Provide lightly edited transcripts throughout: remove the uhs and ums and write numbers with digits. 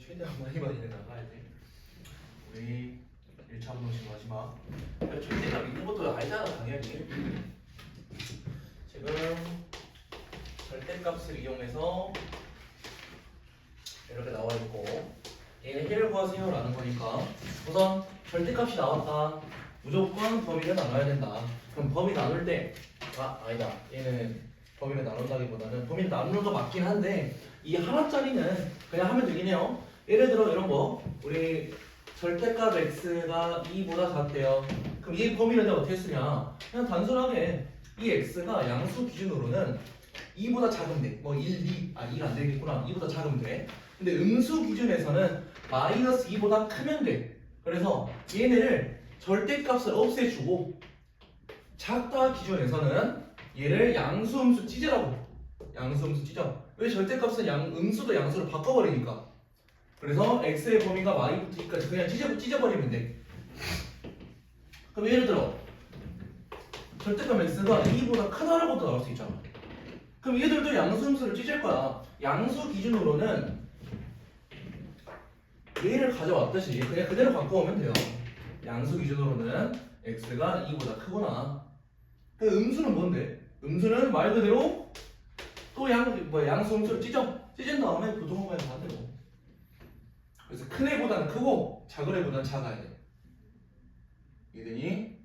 최대한 많이 나가야 돼. 우리 1차 운동식 마지막. 절대값 있는 것도 알잖아 당연히. 지금 절대값을 이용해서 이렇게 나와 있고 얘는 해를 구하세요라는 거니까 우선 절대값이 나왔다. 무조건 범위를 나눠야 된다. 그럼 범위 나눌 때 아니다. 얘는 범위를 나눈다기보다는 범위를 나누는 거 맞긴 한데 이 하나짜리는 그냥 하면 되긴 해요. 예를 들어 이런 거 우리 절대값 x가 2보다 작대요. 그럼 이 범위를 내가 어떻게 쓰냐? 그냥 단순하게 이 x가 양수 기준으로는 2보다 작으면 돼. 1, 2, 1 안 되겠구나. 2보다 작으면 돼. 근데 음수 기준에서는 마이너스 2보다 크면 돼. 그래서 얘네를 절대값을 없애주고 작다 기준에서는 얘를 양수 음수 찢으라고. 양수 음수 찢어. 왜 절대값은 음수도 양수로 바꿔버리니까. 그래서 x의 범위가 y부터 2까지 그냥 찢어버리면 돼. 그럼 예를 들어 절대값 x가 2보다 크다라고도 나올 수 있잖아. 그럼 얘들도 양수 음수를 찢을 거야. 양수 기준으로는 얘를 가져왔듯이 그냥 그대로 바꿔오면 돼요. 양수 기준으로는 x가 2보다 크구나. 그 음수는 뭔데? 음수는 말 그대로 또 양수 음수를 찢은 다음에 부동호가 반대로. 그래서 큰 애보다는 크고 작은 애보다는 작아야 돼. 이더니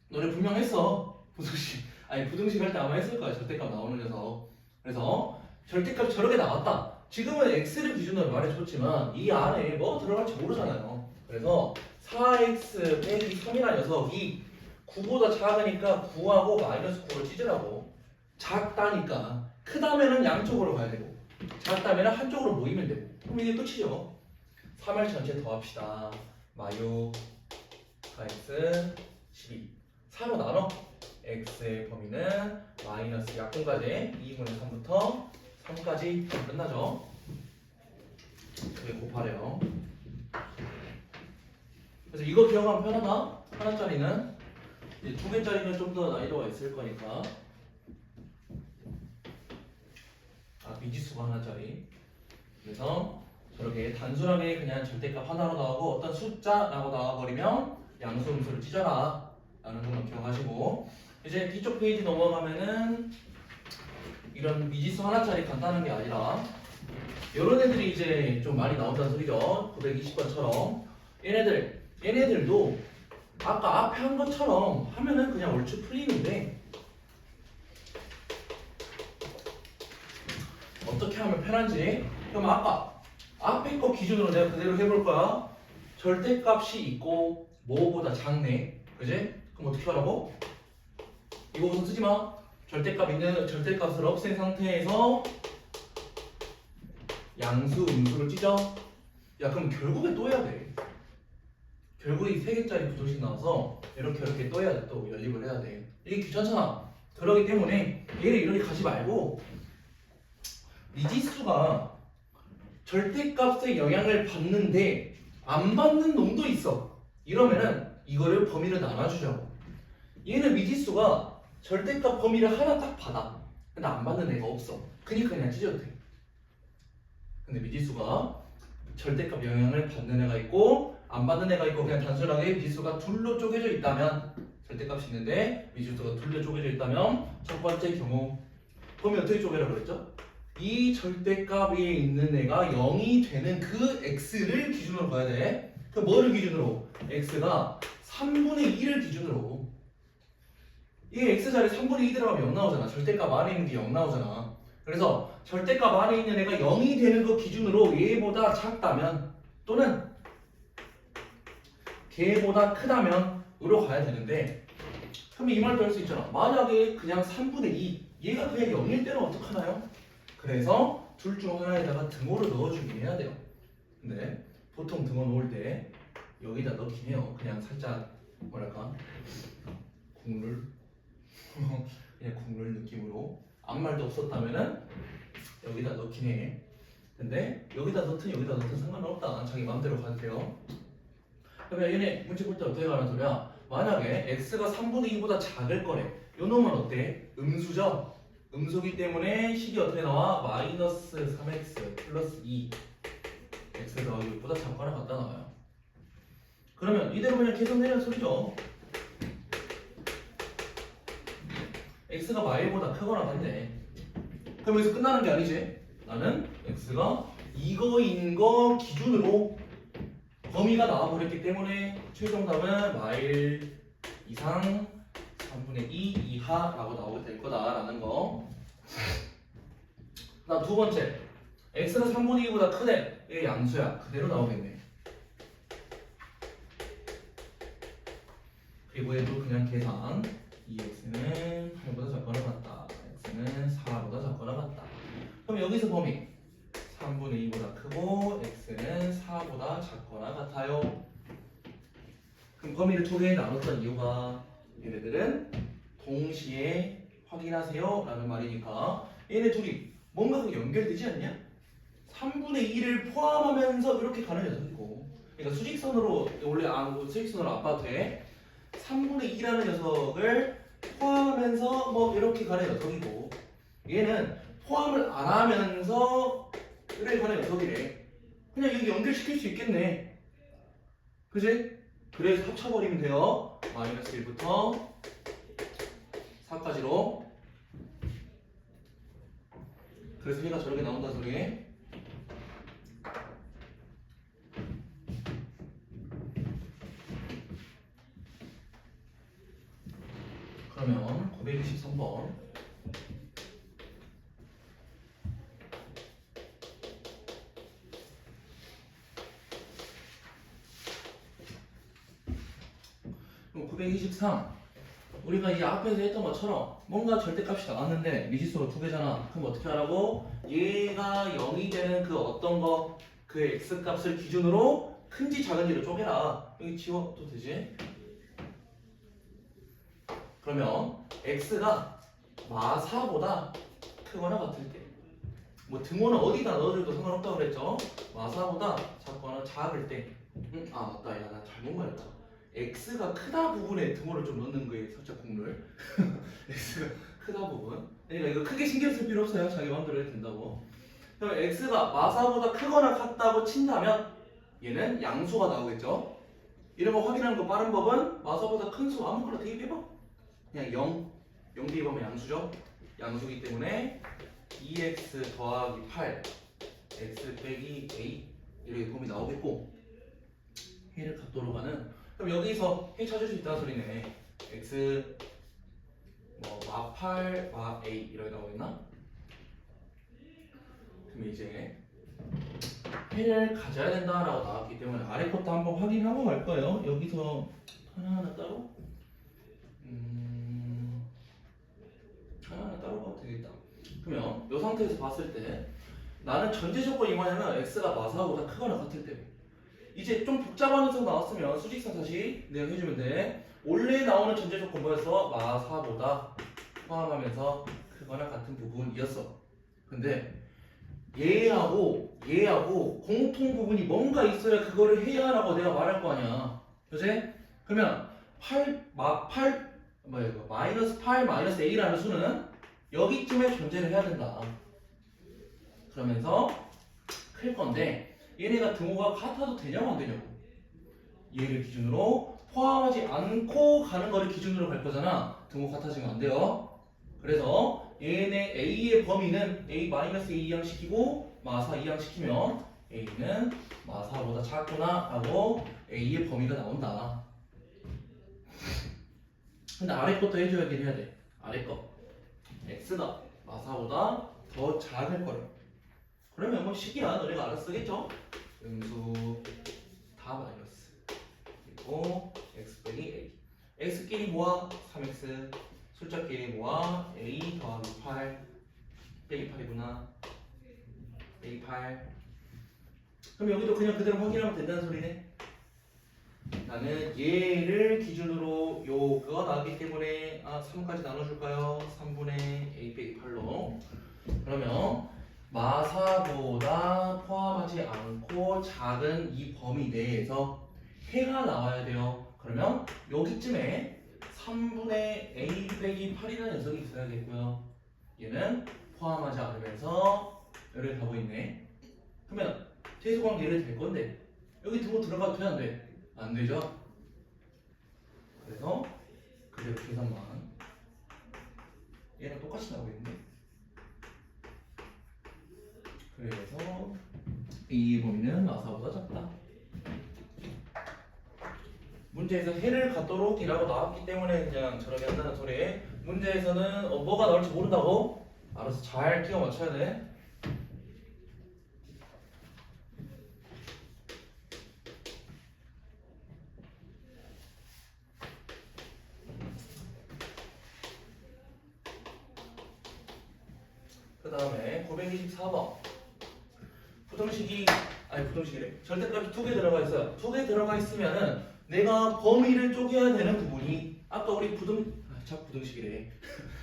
너네 분명 했어. 부등식 할 때 아마 했을 거야. 절대값 나오는 녀석. 그래서 절대값이 저렇게 나왔다. 지금은 x를 기준으로 말해줬지만 이 안에 뭐가 들어갈지 모르잖아요. 그래서 4x 빼기 3이라는 녀석이 9보다 작으니까 9하고 마이너스 9를 찢으라고. 작다니까 크다면은 양쪽으로 가야 되고 작다면은 한쪽으로 모이면 되고. 그럼 이게 끝이죠. 3을 전체 더합시다. 마유 4x 12 4로 나눠. x의 범위는 마이너스 약분까지 2분의 3부터 3까지 끝나죠. 그게 곱하래요. 그래서 이거 기억하면 편하다. 하나짜리는 이제 2개짜리는 좀 더 난이도가 있을 거니까. 미지수가 하나짜리. 그래서 저렇게 단순하게 그냥 절대값 하나로 나오고 어떤 숫자라고 나와버리면 양수 음수를 찢어라 라는 것만 기억하시고, 이제 뒤쪽 페이지 넘어가면은 이런 미지수 하나짜리 간단한 게 아니라 이런 애들이 이제 좀 많이 나온다는 소리죠. 920번처럼 얘네들도 아까 앞에 한 것처럼 하면은 그냥 얼추 풀리는데 어떻게 하면 편한지. 그럼 아까 앞에 거 기준으로 내가 그대로 해볼 거야. 절대값이 있고 뭐보다 작네, 그지? 그럼 어떻게 하라고? 이거 우선 쓰지 마. 절대값을 없앤 상태에서 양수 음수를 찢어. 야, 그럼 결국에 또 해야 돼. 결국에 이 3개짜리 부등식 나와서 이렇게 또 해야 돼. 또 연립을 해야 돼. 이게 귀찮잖아. 그러기 때문에 얘를 이렇게 가지 말고 미지수가 절대값의 영향을 받는데 안 받는 놈도 있어. 이러면은 이거를 범위를 나눠주죠. 얘는 미지수가 절대값 범위를 하나 딱 받아. 근데 안 받는 애가 없어. 그니까 그냥 찢어도 돼. 근데 미지수가 절대값 영향을 받는 애가 있고 안 받는 애가 있고, 그냥 단순하게 미지수가 둘로 쪼개져 있다면, 절대값이 있는데 미지수가 둘로 쪼개져 있다면 첫 번째 경우 범위 어떻게 쪼개라 그랬죠? 이 절대값 위에 있는 애가 0이 되는 그 x를 기준으로 봐야 돼. 그 뭐를 기준으로? x가 3분의 2를 기준으로. 이게 x자리 3분의 2 들어가면 0 나오잖아. 절대값 안에 있는 게 0 나오잖아. 그래서 절대값 안에 있는 애가 0이 되는 거 기준으로 얘보다 작다면 또는 걔보다 크다면 으로 가야 되는데, 그럼 이 말도 할 수 있잖아. 만약에 그냥 3분의 2 얘가 그냥 0일 때는 어떡하나요? 그래서 둘 중 하나에다가 등호를 넣어주긴 해야 돼요. 근데 보통 등호 놓을 때 여기다 넣긴 해요. 그냥 살짝 뭐랄까 국룰 그냥 국룰 느낌으로. 아무 말도 없었다면은 여기다 넣긴 해. 근데 여기다 넣든 상관은 없다. 자기 마음대로 가도 돼요. 그러면 얘네 문제 볼 때 어떻게 가는 소리야? 만약에 x가 3분의 2보다 작을 거래. 요 놈은 어때? 음수죠? 음수기 때문에 식이 어떻게 나와? 마이너스 3x 플러스 2 x 더하기 6보다 작거나 같다 나와요. 그러면 이대로 그냥 계속 내리는 소리죠. x가 마일보다 크거나 같네. 그럼 여기서 끝나는 게 아니지. 나는 x가 이거인 거 기준으로 범위가 나와버렸기 때문에 최종 답은 마일 이상 3분의 2 이하라고 나오게 될 거다라는 거. 그다음 두 번째, x가 3분의 2보다 크네. 이게 양수야. 그대로 나오겠네. 그리고 얘도 그냥 계산. 2x는 8보다 작거나 같다. x는 4보다 작거나 같다. 그럼 여기서 범위 3분의 2보다 크고 x는 4보다 작거나 같아요. 그럼 범위를 두 개에 나눴던 이유가 얘네들은 동시에 확인하세요 라는 말이니까 얘네 둘이 뭔가 연결되지 않냐? 3분의 2를 포함하면서 이렇게 가는 녀석이고, 그러니까 수직선으로 원래 수직선으로 아파도 돼. 3분의 2라는 녀석을 포함하면서 뭐 이렇게 가는 녀석이고, 얘는 포함을 안 하면서 이렇게 가는 녀석이래. 그냥 여기 연결시킬 수 있겠네. 그지? 그래서 합쳐버리면 돼요. 마이너스 1부터 4까지로. 그래서 얘가 저렇게 나온다는 소리. 그러면 923번. 그럼 923. 우리가 이 앞에서 했던 것처럼 뭔가 절대값이 나왔는데 미지수가 두 개잖아. 그럼 어떻게 하라고? 얘가 0이 되는 그 어떤 거, 그 x값을 기준으로 큰지 작은지를 쪼개라. 여기 지워도 되지? 그러면 x가 마사보다 크거나 같을 때, 뭐 등호는 어디다 넣어줘도 상관없다고 그랬죠? 마사보다 작거나 작을 때. 아 맞다, 야 나 잘못 말했다. x가 크다 부분에 등호를 좀 넣는 거에 살짝 국룰. x가 크다 부분. 그러니까 이거 크게 신경 쓸 필요 없어요. 자기 마음대로 해도 된다고. 그럼 x가 마사보다 크거나 같다고 친다면 얘는 양수가 나오겠죠? 이런 거 확인하는 거 빠른 법은 마사보다 큰 수 아무거나 대입해봐. 그냥 0 대입하면 양수죠? 양수기 때문에 2x 더하기 8 x 빼기 a 이렇게 범위 나오겠고, 해를 각도로 가는, 그럼 여기서 해 찾을 수 있다는 소리네. x 뭐 마8 마 a 이렇게 나오겠나? 그럼 이제 해를 가져야 된다라고 나왔기 때문에 아래 것도 한번 확인하고 갈 거예요. 여기서 하나하나 따로 하나하나 따로 가면 되겠다. 그러면 이 상태에서 봤을 때 나는 전제 조건이 뭐냐면 x가 마사보다 크거나 같을 때. 이제 좀 복잡한 녀석 나왔으면 수직선 다시 내가 해주면 돼. 원래 나오는 전제 조건 뭐였어? 마사보다 포함하면서 크거나 같은 부분이었어. 근데 얘하고 공통 부분이 뭔가 있어야 그거를 해야 하라고 내가 말할 거 아니야. 그치? 그러면 마이너스 8 마이너스 a라는 수는 여기쯤에 존재를 해야 된다. 그러면서 클 건데 얘네가 등호가 같아도 되냐고 안 되냐고. 얘를 기준으로 포함하지 않고 가는 거를 기준으로 갈 거잖아. 등호 같아지면 안 돼요. 그래서 얘네 a의 범위는 a-a 이항 시키고 마사 이항 시키면 a는 마사보다 작구나 하고 a의 범위가 나온다. 근데 아래 것도 해줘야긴 해야 돼. 아래 거 x가 마사보다 더 작을 거래. 그러면 뭐 식이야. 너네가 알아서 쓰겠죠? 음수 다 마이너스 그리고 x 빼기 a. x끼리 모아 3x, 숫자끼리 모아 a 더하기 8 빼기 8이구나. 빼기 8. 그럼 여기도 그냥 그대로 확인하면 된다는 소리네. 나는 얘를 기준으로 그거 나왔기 때문에 3까지 나눠줄까요? 3분의 a 빼기 8로. 그러면 마사보다 포함하지 않고 작은 이 범위 내에서 해가 나와야 돼요. 그러면 여기쯤에 3분의 a 빼기 8이라는 녀석이 있어야겠고요. 얘는 포함하지 않으면서 여기 가고 있네. 그러면 최소관계 얘를 될 건데 여기 등호 들어가도 돼 안 돼? 안 되죠? 그래서 그대로 계산만 얘랑 똑같이 나오겠는데 그래서 이 범위는 마사보다 작다. 문제에서 해를 갖도록 이라고 나왔기 때문에 그냥 저렇게 한다는 소리에 문제에서는 뭐가 나올지 모른다고 알아서 잘 끼워 맞춰야 돼. 그 다음에 924번 부등식이래. 절대값이 두 개 들어가 있어요. 두 개 들어가 있으면은 내가 범위를 쪼개야 되는 부분이 아까 우리 부등식이래.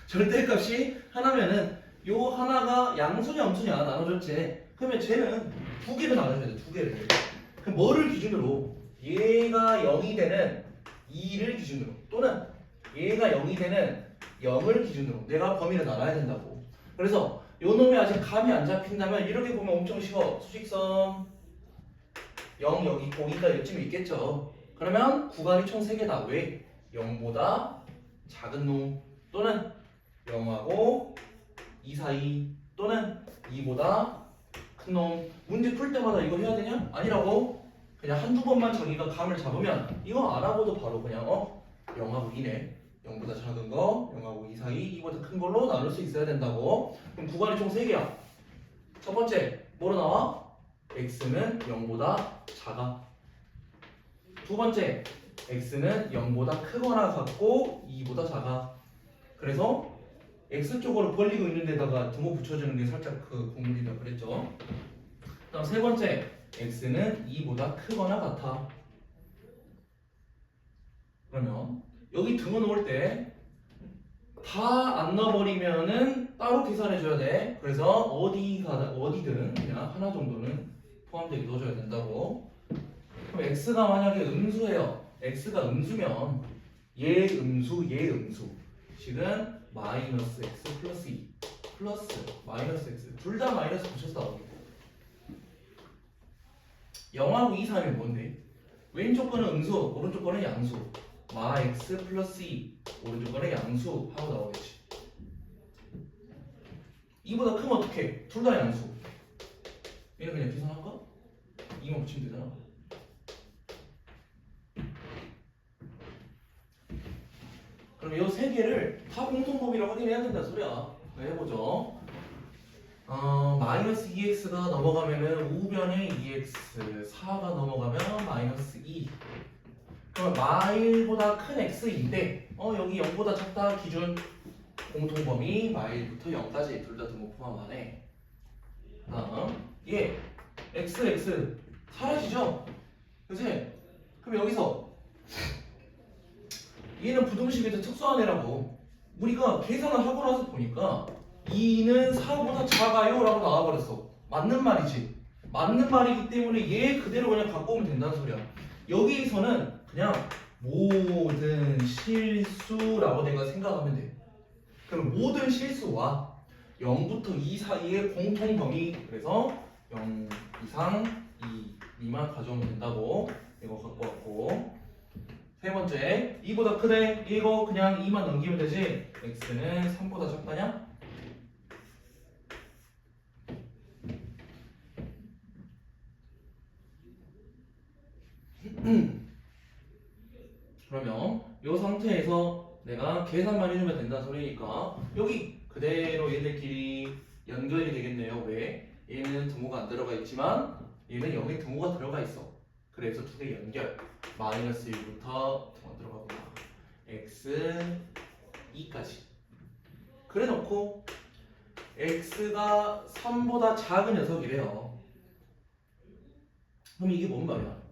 절대값이 하나면은 요 하나가 양수냐 음수냐 나눠줬지. 그러면 쟤는 두 개를 나눠줘야 돼. 두 개를. 그럼 뭐를 기준으로? 얘가 0이 되는 2를 기준으로 또는 얘가 0이 되는 0을 기준으로 내가 범위를 나눠야 된다고. 그래서 요 놈이 아직 감이 안 잡힌다면 이렇게 보면 엄청 쉬워. 수직선 0 여기 거기가 여쯤에 있겠죠. 그러면 구간이 총 3개다. 왜? 0보다 작은 놈 또는 0하고 2 사이 또는 2보다 큰 놈. 문제 풀 때마다 이거 해야 되냐? 아니라고. 그냥 한두 번만 자기가 감을 잡으면 이거 알아보도 바로 그냥 0하고 2네. 0보다 작은 거, 0하고 2 사이, 2보다 큰 걸로 나눌 수 있어야 된다고. 그럼 구간이 총 3개야. 첫 번째, 뭐로 나와? x는 0보다 작아. 두 번째, x는 0보다 크거나 같고 2보다 작아. 그래서 x 쪽으로 벌리고 있는 데다가 등호 붙여주는 게 살짝 그 국물이다 그랬죠. 그다음 세 번째, x는 2보다 크거나 같아. 그러면 여기 등호 놓을 때 다 안 넣어버리면은 따로 계산해줘야 돼. 그래서 어디든 그냥 하나 정도는 포함되게 넣어줘야 된다고. 그럼 x가 만약에 음수예요. x가 음수면 얘 음수 식은 마이너스 x 플러스 2 플러스 마이너스 x 둘 다 마이너스 붙여서 나오겠고 0하고 2 사이면 뭔데? 왼쪽 거는 음수 오른쪽 거는 양수 마 x 플러스 2 오른쪽 거는 양수 하고 나오겠지. 2보다 크면 어떡해? 둘 다 양수. 얘는 그냥 계산할까? 2만 붙이면 되잖아. 그럼 이 세 개를 다 공통범위로 확인해야 된다는 소리야. 해보죠. 마이너스 2x가 넘어가면은 우변에 2x 4가 넘어가면 마이너스 2. 그럼 마일보다 큰 x인데 여기 0보다 작다 기준 공통범위 마일부터 0까지 둘 다 등호 포함 안 해. 다음 얘 x 사라지죠? 그치? 그럼 여기서 얘는 부등식에서 특수한 애라고 우리가 계산을 하고 나서 보니까 2는 4보다 작아요 라고 나와버렸어. 맞는 말이지. 맞는 말이기 때문에 얘 그대로 그냥 갖고 오면 된다는 소리야. 여기서는 그냥 모든 실수라고 내가 생각하면 돼. 그럼 모든 실수와 0부터 2 사이의 공통범위 그래서 0 이상 2 미만 가져오면 된다고 이거 갖고 왔고 세 번째 2보다 크대 이거 그냥 2만 넘기면 되지. x는 3보다 작다냐? 그러면 이 상태에서 내가 계산만 해주면 된다는 소리니까 여기 그대로 얘들끼리 연결이 되겠네요. 왜? 얘는 등호가 안 들어가 있지만 얘는 여기 등호가 들어가 있어. 그래서 두 개 연결 마이너스 1부터 등호 들어가구나 x 2까지 그래 놓고 x가 3보다 작은 녀석이래요. 그럼 이게 뭔 말이야?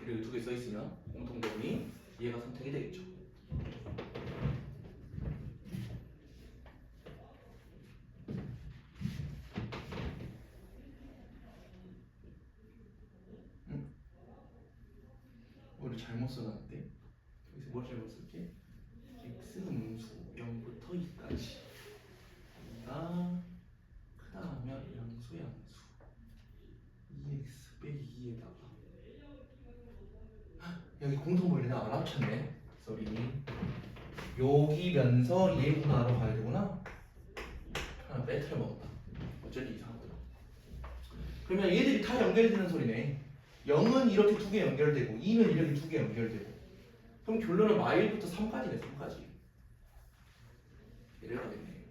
이렇게 두 개 써있으면 공통범위 얘가 선택이 되겠죠. 우리 잘못 써놨는데 여기서 뭘 잘못 썼지? x 음수 0부터 2까지 2가 크다 하면 양수 여기면서 2a분하로 가야 되구나. 하나 빼트려 먹었다. 어쩐지 이상하더라. 그러면 얘들이 다 연결되는 소리네. 0은 이렇게 두 개 연결되고 2는 이렇게 두 개 연결되고. 그럼 결론은 마일부터 3까지네. 3까지. 이래야겠네.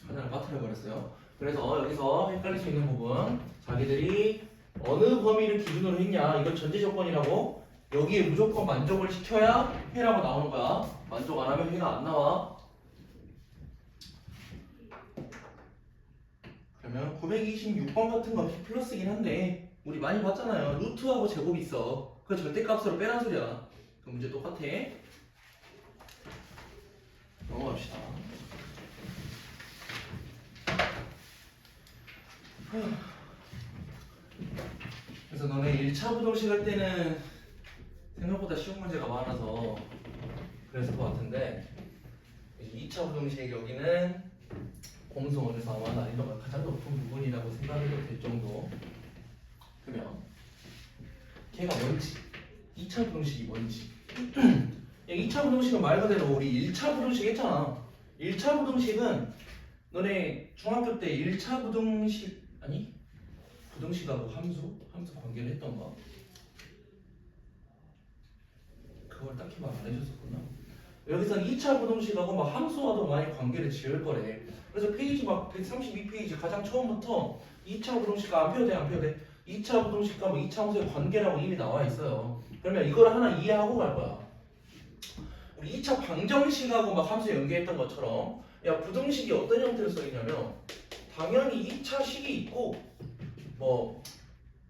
하나를 빠뜨려 버렸어요. 그래서 여기서 헷갈릴 수 있는 부분, 자기들이 어느 범위를 기준으로 했냐, 이건 전제 조건이라고. 여기에 무조건 만족을 시켜야 해라고 나오는 거야. 만족 안 하면 해가 안 나와. 그러면 926번 같은 거 플러스긴 한데 우리 많이 봤잖아요. 루트하고 제곱이 있어. 그거 절대값으로 빼란 소리야. 그 문제 똑같아. 넘어갑시다. 그래서 너네 1차 부동식 할 때는 생각보다 쉬운 문제가 많아서 그랬을 것 같은데 2차 부동식 여기는 공수원에서 아마 난이도가 가장 높은 부분이라고 생각해도 될 정도. 그러면 걔가 뭔지, 2차 부동식이 뭔지. 2차 부동식은 말 그대로 우리 1차 부동식 했잖아. 1차 부동식은 너네 중학교 때 1차 부동식 아니? 부동식하고 함수 관계를 했던가? 그걸 딱히 말 안 해줬었구나. 여기서는 2차 부동식하고 막 함수와도 많이 관계를 지을 거래. 그래서 페이지 막 132페이지 가장 처음부터 2차 부동식과 안 펴도 돼, 안 펴도 돼. 2차 부동식과 뭐 2차 함수의 관계라고 이미 나와 있어요. 그러면 이걸 하나 이해하고 갈 거야. 우리 2차 방정식하고 막 함수 연계했던 것처럼 야 부동식이 어떤 형태로 써있냐면 당연히 2차 식이 있고 뭐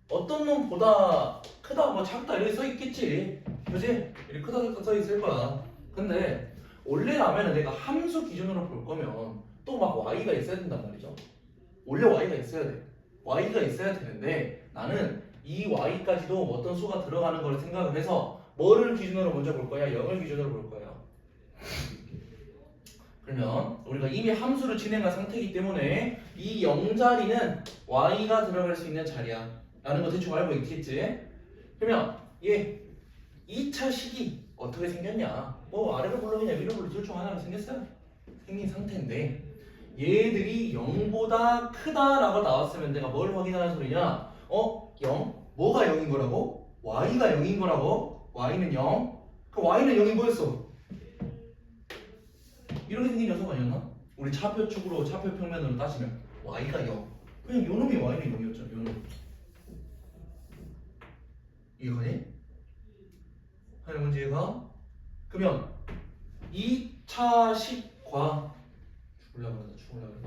어떤 놈보다 크다 뭐 작다 이렇게 써있겠지. 그지? 이렇게 크다 작다 써있을 거야. 근데 원래라면 내가 함수 기준으로 볼 거면 또 막 y가 있어야 된단 말이죠. 원래 y가 있어야 돼. y가 있어야 되는데 나는 이 y까지도 어떤 수가 들어가는 걸 생각을 해서 뭐를 기준으로 먼저 볼 거야? 0을 기준으로 볼 거야. 그러면 우리가 이미 함수를 진행한 상태이기 때문에 이 0자리는 y가 들어갈 수 있는 자리야 라는 거 대충 알고 있겠지? 그러면 얘 2차 식이 어떻게 생겼냐? 뭐 아래로 불러그냐 위로 불러 둘 중 하나가 생겼어요. 생긴 상태인데 얘들이 0보다 크다라고 나왔으면 내가 뭘 확인하는 소리냐? 0? 뭐가 0인 거라고? y가 0인 거라고? y는 0? 그럼 y는 0이 뭐였어? 이렇게 생긴 녀석 아니었나? 우리 차표축으로 차표 평면으로 따지면 y가 0. 그냥 요놈이 y는 0이었잖아. 요놈. 이해가니? 하는 문제가 그러면 2차식과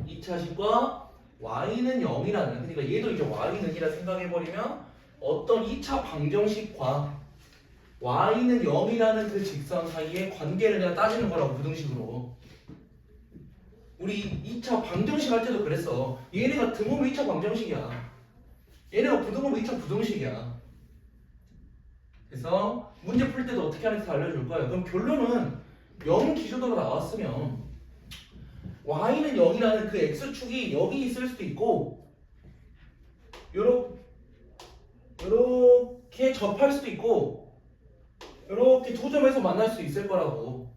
2차식과 y는 0이라는 그러니까 얘도 이제 y는 0이라 생각해버리면 어떤 2차 방정식과 y는 0이라는 그 직선 사이의 관계를 내가 따지는 거라고 부등식으로. 우리 2차 방정식 할 때도 그랬어. 얘네가 등호면 2차 방정식이야. 얘네가 부등호면 2차 부등식이야. 그래서 문제 풀 때도 어떻게 하는지 알려줄 거예요. 그럼 결론은 0 기준으로 나왔으면 y는 0이라는 그 x축이 여기 있을 수도 있고 요렇게 접할 수도 있고 요렇게 두 점에서 만날 수 있을 거라고.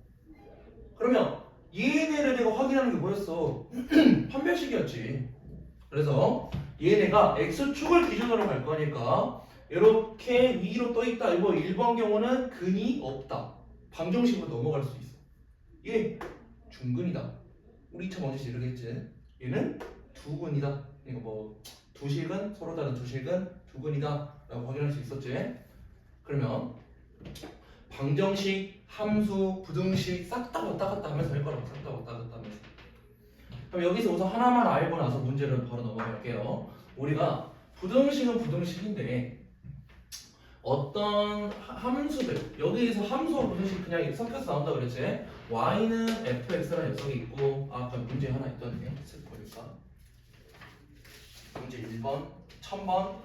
그러면 얘네를 내가 확인하는 게 뭐였어? 판별식이었지. 그래서 얘네가 x축을 기준으로 갈 거니까 이렇게 위로 떠 있다. 이거 1번 경우는 근이 없다. 방정식으로 넘어갈 수 있어. 얘 중근이다. 우리 2차 먼저 이렇게 했지. 얘는 두근이다. 이거 뭐 두식은 서로 다른 두식은 두근이다 라고 확인할 수 있었지. 그러면 방정식, 함수, 부등식 싹 다 왔다 갔다 하면서 할 거라고. 싹 다 왔다 갔다 하면서. 그럼 여기서 우선 하나만 알고 나서 문제를 바로 넘어갈게요. 우리가 부등식은 부등식인데 어떤 함수들, 여기에서 함수와 부등식 그냥 섞여서 나온다 그랬지. y는 fx라는 녀석이 있고 아까 문제 하나 있던데 쓱 보니까 문제 1번 1000번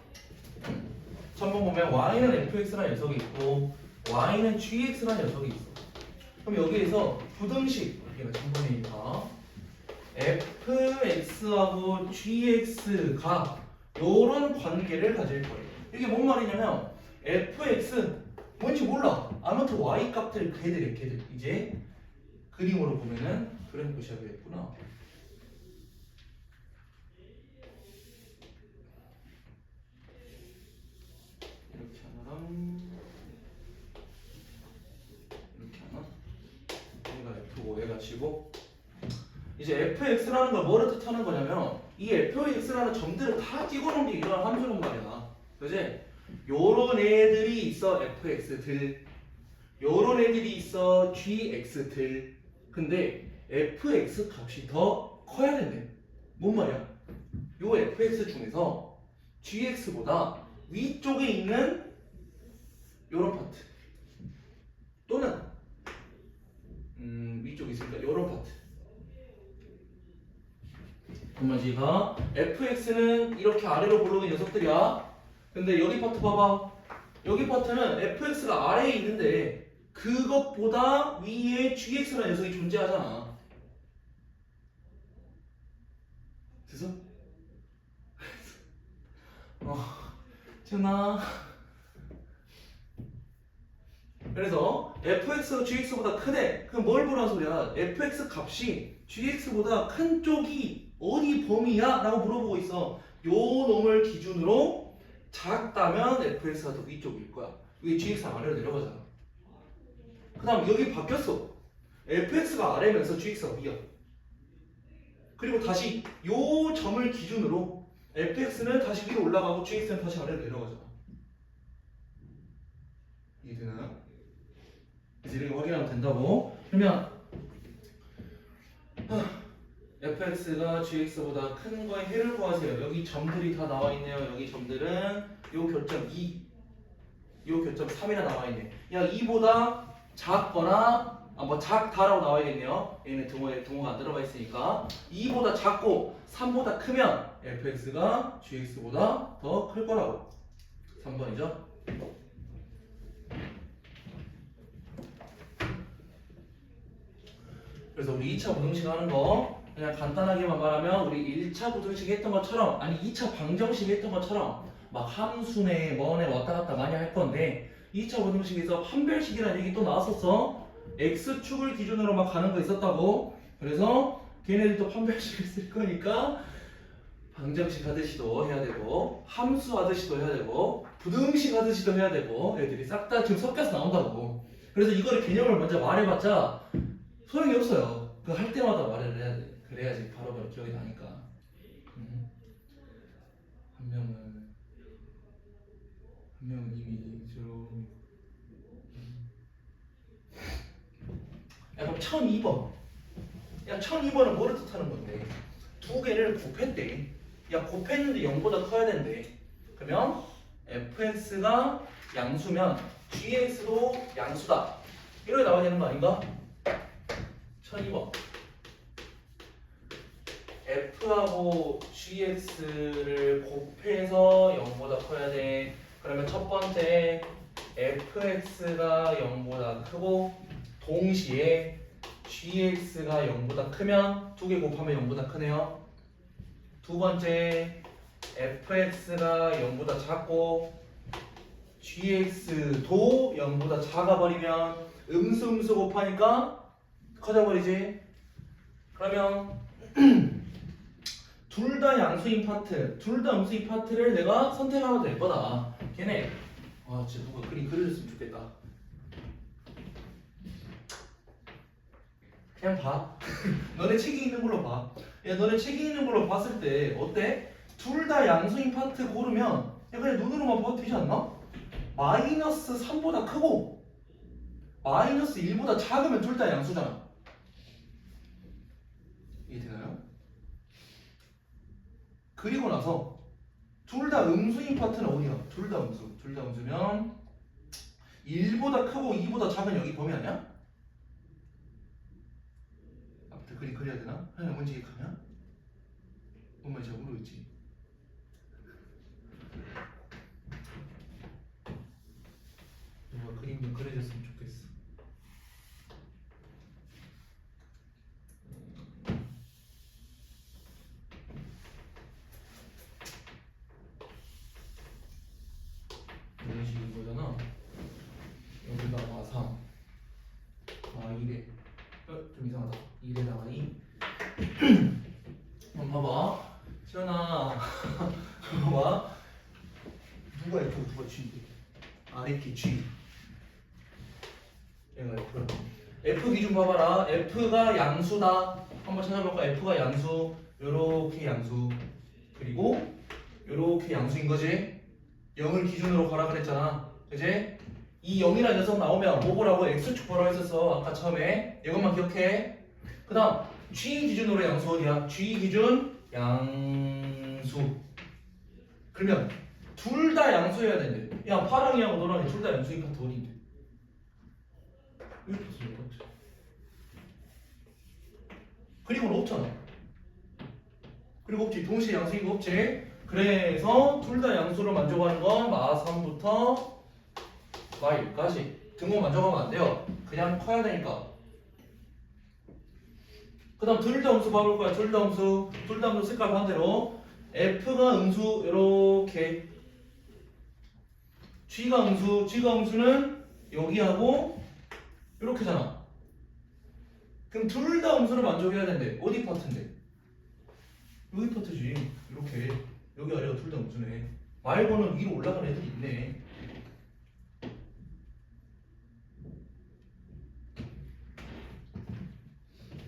보면 y는 fx라는 녀석이 있고 y는 gx라는 녀석이 있어. 그럼 여기에서 부등식 여기가 1000번이니까 fx하고 gx가 요런 관계를 가질 거예요. 이게 뭔 말이냐면 fx 뭔지 몰라. 아무튼 y 값들 걔들 이제 그림으로 보면은 그래놓고 시작했구나. 이렇게 하나랑 이렇게 하나. 얘가 F고 얘가 G고. 이제 fx라는 걸 뭐를 뜻하는 거냐면 이 fx라는 점들을 다 찍어놓은 게 이런 함수란 말이야. 그지? 요런 애들이 있어 fx들, 요런 애들이 있어 gx들. 근데 fx 값이 더 커야 된대. 뭔 말이야? 요 fx 중에서 gx보다 위쪽에 있는 요런 파트 또는 위쪽에 있으니까 요런 파트. 그러면 fx는 이렇게 아래로 굴러오는 녀석들이야. 근데 여기 파트 봐봐. 여기 파트는 fx가 아래에 있는데 그것보다 위에 gx라는 녀석이 존재하잖아. 됐어? 전화. 그래서 fx가 gx보다 크대. 그럼 뭘 보라는 소리야? fx 값이 gx보다 큰 쪽이 어디 범위야? 라고 물어보고 있어. 요 놈을 기준으로 작다면 fx가 더 위쪽일 거야. 이게 gx가 아래로 내려가잖아. 그 다음 여기 바뀌었어. fx가 아래면서 gx가 위야. 그리고 다시 요 점을 기준으로 fx는 다시 위로 올라가고 gx는 다시 아래로 내려가잖아. 이해되나요? 이제 이렇게 확인하면 된다고. 그러면 fx가 gx보다 큰 거의 해를 구하세요. 여기 점들이 다 나와 있네요. 여기 점들은 요 교점 2, 요 교점 3이나 나와 있네. 야 2보다 작거나 뭐 작다라고 나와야겠네요. 얘는 등호가 안 들어가 있으니까 2보다 작고 3보다 크면 fx가 gx보다 더 클 거라고. 3번이죠. 그래서 우리 2차 부등식 하는 거 그냥 간단하게만 말하면 우리 1차 부등식 했던 것처럼, 아니 2차 방정식 했던 것처럼 막 함수네 뭐네 왔다 갔다 많이 할 건데 2차 부등식에서 판별식이라는 얘기 또 나왔었어. x축을 기준으로 막 가는 거 있었다고. 그래서 걔네들도 판별식을 쓸 거니까 방정식 하듯이도 해야 되고 함수 하듯이도 해야 되고 부등식 하듯이도 해야 되고 애들이 싹 다 지금 섞여서 나온다고. 그래서 이거를 개념을 먼저 말해봤자 소용이 없어요. 그 할 때마다 말을 해야 돼. 그래야지 바로바로 기억이 나니까. 한 명은 이미 좀. 야 그럼 1002번. 야 1002번은 뭐를 뜻하는 건데? 두 개를 곱했대. 야 곱했는데 0보다 커야 된대. 그러면 fx가 양수면 gx도 양수다. 이렇게 나와야 되는 거 아닌가? 1002번. f하고 gx를 곱해서 0보다 커야 돼. 그러면 첫 번째 fx가 0보다 크고 동시에 gx가 0보다 크면 두 개 곱하면 0보다 크네요. 두 번째 fx가 0보다 작고 gx도 0보다 작아버리면 음수 곱하니까 커져버리지. 그러면 둘 다 양수인 파트, 둘 다 음수인 파트를 내가 선택하면 될 거다. 걔네 진짜 누가 그림 그려줬으면 좋겠다. 그냥 봐. 너네 책이 있는 걸로 봐. 야 너네 책이 있는 걸로 봤을 때 어때? 둘 다 양수인 파트 고르면 야 그냥 눈으로만 봐도 되지 않나? 마이너스 3보다 크고 마이너스 1보다 작으면 둘 다 양수잖아. 이해되나요? 그리고 나서 둘 다 음수인 파트는 어디야? 둘 다 음수. 둘 다 음수면 1보다 크고 2보다 작은 여기 범위 아니야? 앞에 그림 그려야 되나? 하나 뭔지 기억하냐? 뭔 말인지 잘 모르겠지? 누가 그림 좀 그려줬으면 좋겠어. 이런 식인 거잖아. 여기가 마삼, 마1에 좀 이상하다. 1에다가 2. 한번 봐봐. 시연아. 봐봐. 누가 F, 누가 G인데? 이렇게 G. 얘가 F. F 기준 봐봐라. F가 양수다. 한번 찾아볼까? F가 양수. 요렇게 양수. 그리고 요렇게 양수인 거지. 0을 기준으로 가라 그랬잖아. 그지? 이 0이라는 녀석 나오면 뭐 보라고? X축 보라고 했었어. 아까 처음에. 이것만 기억해. 그 다음 G 기준으로 양수 어디야? G 기준 양수. 그러면 둘 다 양수해야 되는데. 야, 파랑이하고 노랑이 둘 다 양수인 파트 어디인데? 여기 파트 몇 번째? 그리고 없잖아. 그리고 없지. 동시에 양수인 거 없지. 그래서 둘 다 양수를 만족하는 건 마3부터 마1까지. 등호 만족하면 안 돼요. 그냥 커야 되니까. 그 다음 둘 다 음수 봐볼 거야. 둘 다 음수. 둘 다 음수 색깔 반대로. F가 음수 이렇게. G가 음수. G가 음수는 여기하고 이렇게잖아. 그럼 둘 다 음수를 만족해야 되는데 어디 파트인데? 여기 파트지. 이렇게. 여기 아래가 둘 다 음수네. 말고는 위로 올라가는 애들이 있네.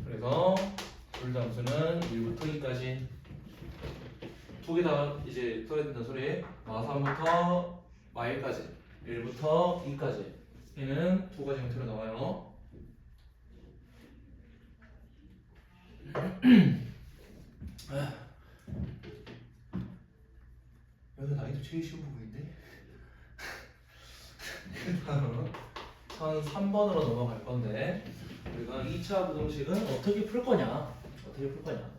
그래서 둘 다 음수는 1부터 2까지 두 개 다 이제 써야 된다는 소리. 마3부터 마1까지 1부터 2까지 얘는 두 가지 형태로 나와요. 여기서 난이도 제일 쉬운 부분인데. 전 3번으로 넘어갈 건데 우리가 2차 부등식은 어떻게 풀 거냐? 어떻게 풀 거냐?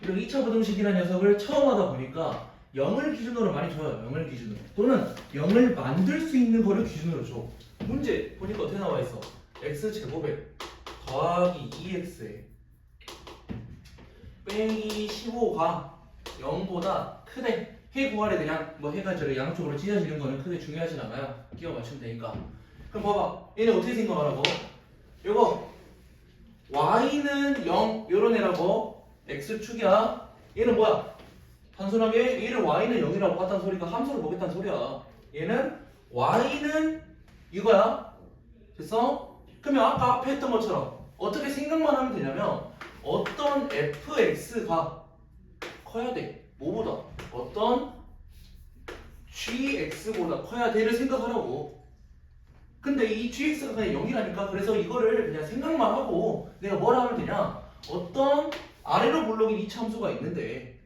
우리가 2차 부등식이라는 녀석을 처음 하다 보니까 0을 기준으로 많이 줘요. 0을 기준으로. 또는 0을 만들 수 있는 거를 기준으로 줘. 문제 보니까 어떻게 나와 있어? x제곱에 더하기 2x에 빼기 15가 0보다 크대. 해 구하래. 그냥 뭐 해가 저기 양쪽으로 찢어지는 거는 크게 중요하진 않아요. 끼워 맞추면 되니까. 그럼 봐봐. 얘네 어떻게 생각하라고? 요거 y는 0 요런 애라고. x축이야. 얘는 뭐야? 단순하게 얘를 y는 0이라고 봤다는 소리가 함수를 보겠다는 소리야. 얘는 y는 이거야. 됐어? 그러면 아까 앞에 했던 것처럼 어떻게 생각만 하면 되냐면 어떤 fx가 커야 돼. 뭐보다? 어떤 gx보다 커야 돼를 생각하라고. 근데 이 gx가 그냥 0이라니까. 그래서 이거를 그냥 생각만 하고 내가 뭘 하면 되냐? 어떤 아래로 볼록인 이차 함수가 있는데,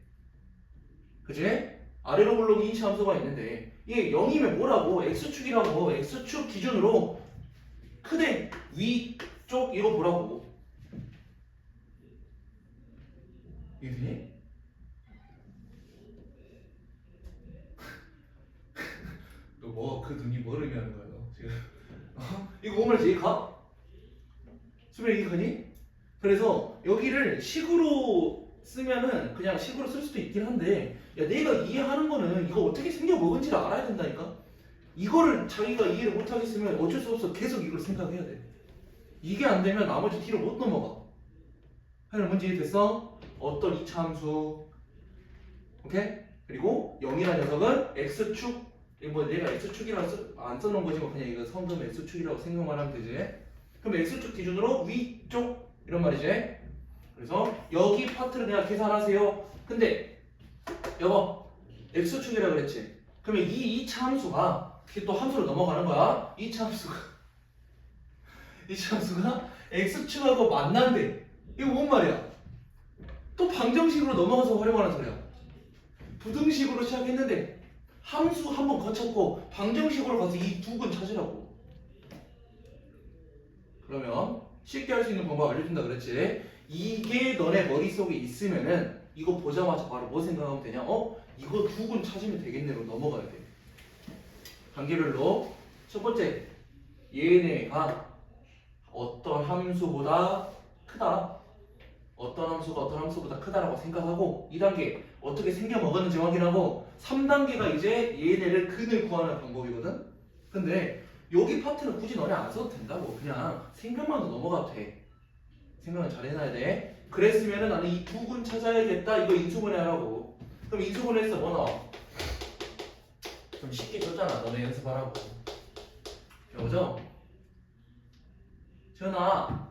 그지? 아래로 볼록인 이차 함수가 있는데 이게 0이면 뭐라고? x축이라고. x축 기준으로 크대 위쪽 이거 보라고. 이해되니? 너 뭐 그 눈이 뭘 의미하는 거야 너 지금? 이거 뭔 말인지 이해가? 수빈이 이해가니? 그래서 여기를 식으로 쓰면은 그냥 식으로 쓸 수도 있긴 한데, 야 내가 이해하는 거는 이거 어떻게 생겨 먹은지를 알아야 된다니까. 이거를 자기가 이해를 못하겠으면 어쩔 수 없어. 계속 이걸 생각해야 돼. 이게 안 되면 나머지 뒤로 못 넘어가. 하여튼 문제 이해됐어? 어떤 이차 함수, 오케이? 그리고 0이라는 녀석은 x축. 이거 뭐 내가 x축이라고 안 써놓은 거지 뭐. 그냥 이거 성분 x축이라고 생각만 하면 되지. 그럼 x축 기준으로 위쪽 이런 말이지. 그래서 여기 파트를 내가 계산하세요. 근데 여보 x축이라고 그랬지. 그러면 이 2차 함수가 또 함수로 넘어가는 거야. 2차 함수가 x축하고 만난대. 이거 뭔 말이야? 또 방정식으로 넘어가서 활용하는 소리야. 부등식으로 시작했는데 함수 한번 거쳤고 방정식으로 가서 이 두 근 찾으라고. 그러면 쉽게 할 수 있는 방법 알려준다 그랬지. 이게 너네 머릿속에 있으면은 이거 보자마자 바로 뭐 생각하면 되냐? 이거 두 근 찾으면 되겠네로 넘어가야 돼. 단계별로. 첫 번째, 얘네가 어떤 함수보다 크다. 어떤 함수가 어떤 함수보다 크다라고 생각하고 2단계 어떻게 생겨 먹었는지 확인하고 3단계가 이제 얘네를 근을 구하는 방법이거든. 근데 여기 파트는 굳이 너네 안 써도 된다고. 그냥 생각만 더 넘어가도 돼. 생각을 잘 해놔야 돼. 그랬으면은 나는 이 두 근 찾아야겠다. 이거 인수분해하라고. 그럼 인수분해해서 뭐 나와? 좀 쉽게 줬잖아. 너네 연습하라고. 그죠? 지현아.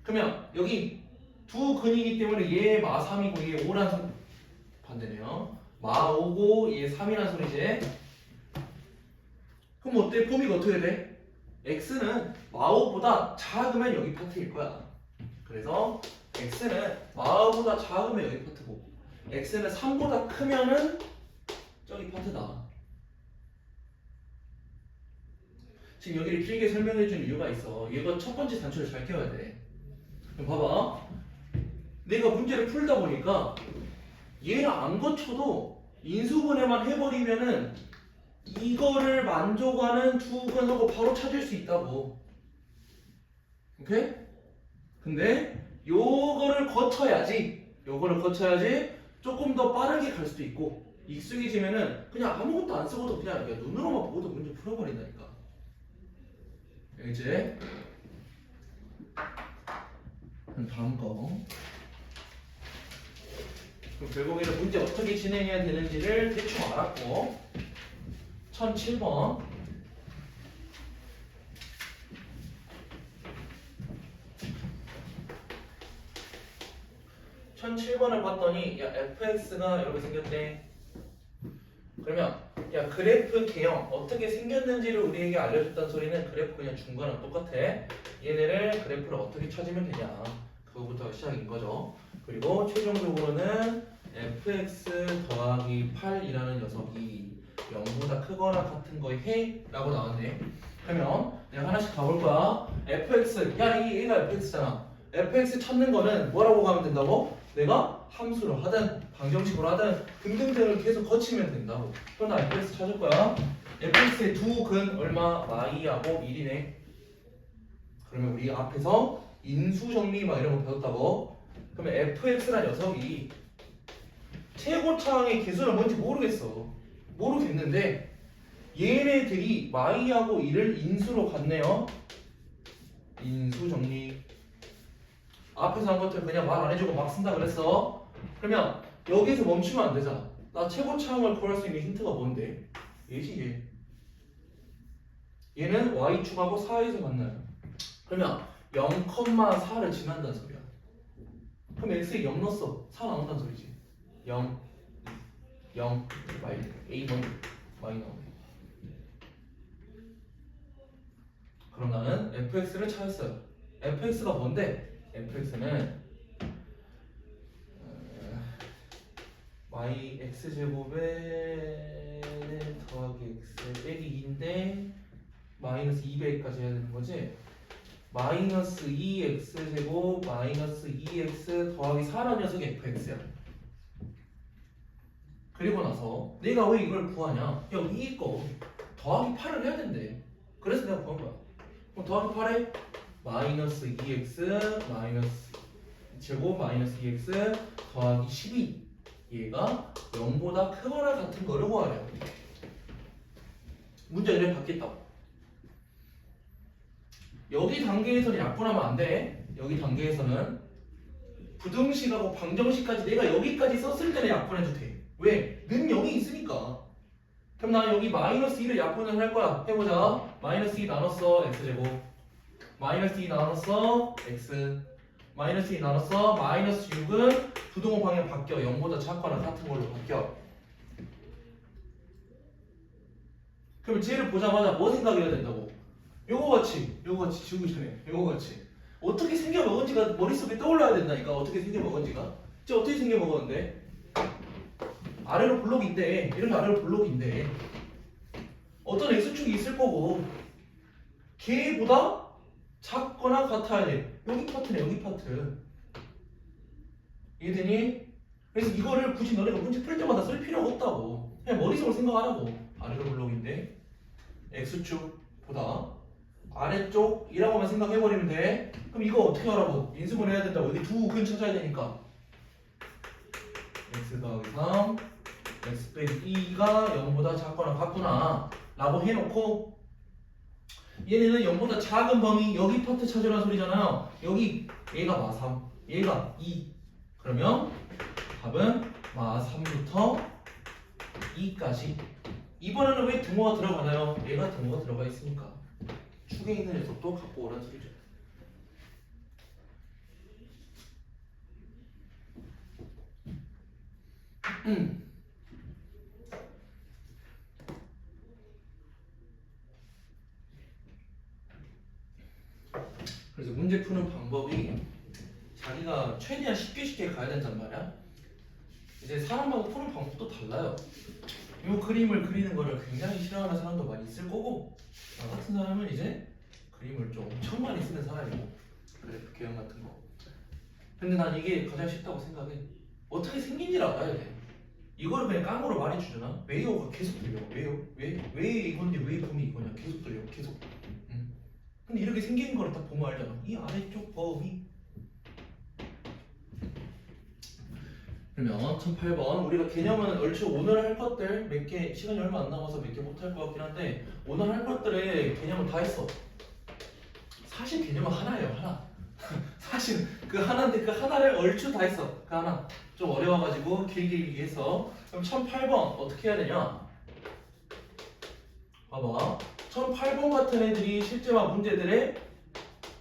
그러면 여기 두 근이기 때문에 얘 마 3이고 얘 5란 소리. 반대네요. 마 5고 얘 3이란 소리지. 그럼 어때? 범위가 어떻게 돼? x는 마 5보다 작으면 여기 파트일 거야. 그래서 x는 마 5보다 작으면 여기 파트고 x는 3보다 크면은 저기 파트다. 지금 여기를 길게 설명해 준 이유가 있어. 얘가 첫 번째 단추를 잘 껴야 돼. 그럼 봐봐. 내가 문제를 풀다 보니까 얘를 안 거쳐도 인수분해만 해버리면은 이거를 만족하는 두 근하고 바로 찾을 수 있다고. 오케이? 근데 요거를 거쳐야지 조금 더 빠르게 갈 수도 있고 익숙해지면은 그냥 아무것도 안 쓰고도 그냥 눈으로만 보고도 문제 풀어버린다니까. 이제 다음 거. 그럼 결국에는 문제 어떻게 진행해야 되는지를 대충 알았고 1007번 1007번을 봤더니 야 fx가 이렇게 생겼대. 그러면 야 그래프 개형 어떻게 생겼는지를 우리에게 알려줬던 소리는 그래프 그냥 준 거랑 똑같아. 얘네를 그래프를 어떻게 찾으면 되냐 그거부터 시작인 거죠. 그리고 최종적으로는 fx 더하기 8이라는 녀석이 0보다 크거나 같은 거에 해? 라고 나왔네. 그러면 내가 하나씩 가볼 거야. fx 야 이 얘가 fx잖아. fx 찾는 거는 뭐라고 가면 된다고? 내가 함수로 하든 방정식으로 하든 등등등을 계속 거치면 된다고. 그럼 나 fx 찾을 거야. fx의 두 근 얼마? y하고 1이네. 그러면 우리 앞에서 인수정리 막 이런 거 배웠다고. 그러면 fx란 녀석이 최고차항의 개수는 뭔지 모르겠는데 얘네들이 y하고 1을 인수로 갔네요. 인수정리. 앞에서 한 것들 그냥 말 안 해주고 막 쓴다 그랬어. 그러면 여기서 멈추면 안 되잖아. 나 최고차항을 구할 수 있는 힌트가 뭔데? 얘지 얘. 얘는 y축하고 4에서 만나요. 그러면 0,4를 지난다는 소리야. 그럼 x에 0 넣었어. 4 나온다는 소리지. 0, 0, A 먼저 많이 나오네. 그럼 나는 fx를 찾았어요. fx가 뭔데? fx는 x제곱에 더하기 x 빼기 2인데 마이너스 200까지 해야 되는 거지? 마이너스 2x제곱 마이너스 2x 더하기 4라는 녀석이 fx야. 그리고 나서 내가 왜 이걸 구하냐? 야 이거 더하기 8을 해야 된대. 그래서 내가 구한 거야. 그럼 더하기 8에 마이너스 2x 마이너스 제곱 마이너스 2x 더하기 12 얘가 0보다 크거나 같은 거를 구하래. 문제 이렇게 받겠다고. 여기 단계에서는 약분하면 안 돼. 여기 단계에서는 부등식하고 방정식까지 내가 여기까지 썼을 때는 약분해도 돼. 왜? 는 0이 있으니까. 그럼 나 여기 마이너스 2를 약분을 할 거야. 해보자. 마이너스 2 나눴어 x제곱 마이너스 2 나눴어 x 마이너스 2 나눴어 마이너스 6은 부동호 방향 바뀌어. 0보다 작거나 같은 걸로 바뀌어. 그럼 쟤를 보자마자 뭐 생각해야 된다고? 요거 같이 지우기 전에 요거 같이 어떻게 생겨 먹은지가 머릿속에 떠올라야 된다니까. 어떻게 생겨 먹은지가. 쟤 어떻게 생겨 먹었는데? 아래로 블록이 있대. 이렇게 아래로 블록이 있대. 어떤 x축이 있을 거고 걔보다 작거나 같아야 돼. 여기 파트네. 여기 파트. 이해되니? 그래서 이거를 굳이 너네가 문제 풀 때마다 쓸 필요가 없다고. 그냥 머릿속으로 생각하라고. 아래로 블록인데 x축보다 아래쪽이라고만 생각해버리면 돼. 그럼 이거 어떻게 하라고? 인수분 해야 된다고. 여기 두 근 찾아야 되니까 x 더하기 3 x 빼기 2가 0보다 작거나 같구나 라고 해놓고 얘네는 0보다 작은 범위 여기 파트 찾으라는 소리잖아요. 여기 얘가 마3, 얘가 2. 그러면 답은 마3부터 2까지. 이번에는 왜 등호가 들어가나요? 얘가 등호가 들어가 있으니까 축에 있는 녀석도 갖고 오라는 소리죠. 그래서 문제 푸는 방법이 자기가 최대한 쉽게 가야 된단 말이야. 이제 사람마다 푸는 방법도 달라요. 이 그림을 그리는 거를 굉장히 싫어하는 사람도 많이 있을 거고, 나 같은 사람은 이제 그림을 좀 엄청 많이 쓰는 사람이고, 그래프 개형 같은 거. 근데 난 이게 가장 쉽다고 생각해. 어떻게 생긴지를 알아야 돼. 이거를 그냥 깡으로 말해주잖아. 왜요가 계속 들려. 왜요? 왜 이건데 왜 범위 이거냐. 계속 들려. 계속. 근데 이렇게 생긴 거를 딱 보면 알잖아. 이 아래쪽 범위. 그러면 1008번 우리가 개념은 얼추 오늘 할 것들 몇 개, 시간이 얼마 안 남아서 몇 개 못 할 것 같긴 한데 오늘 할 것들의 개념은 다 했어. 사실 개념은 하나예요. 하나. 사실 그 하나인데 그 하나를 얼추 다 했어. 그 하나 좀 어려워가지고 길게 얘기해서. 그럼 1008번 어떻게 해야 되냐. 봐봐. 1008번 같은 애들이 실제와 문제들의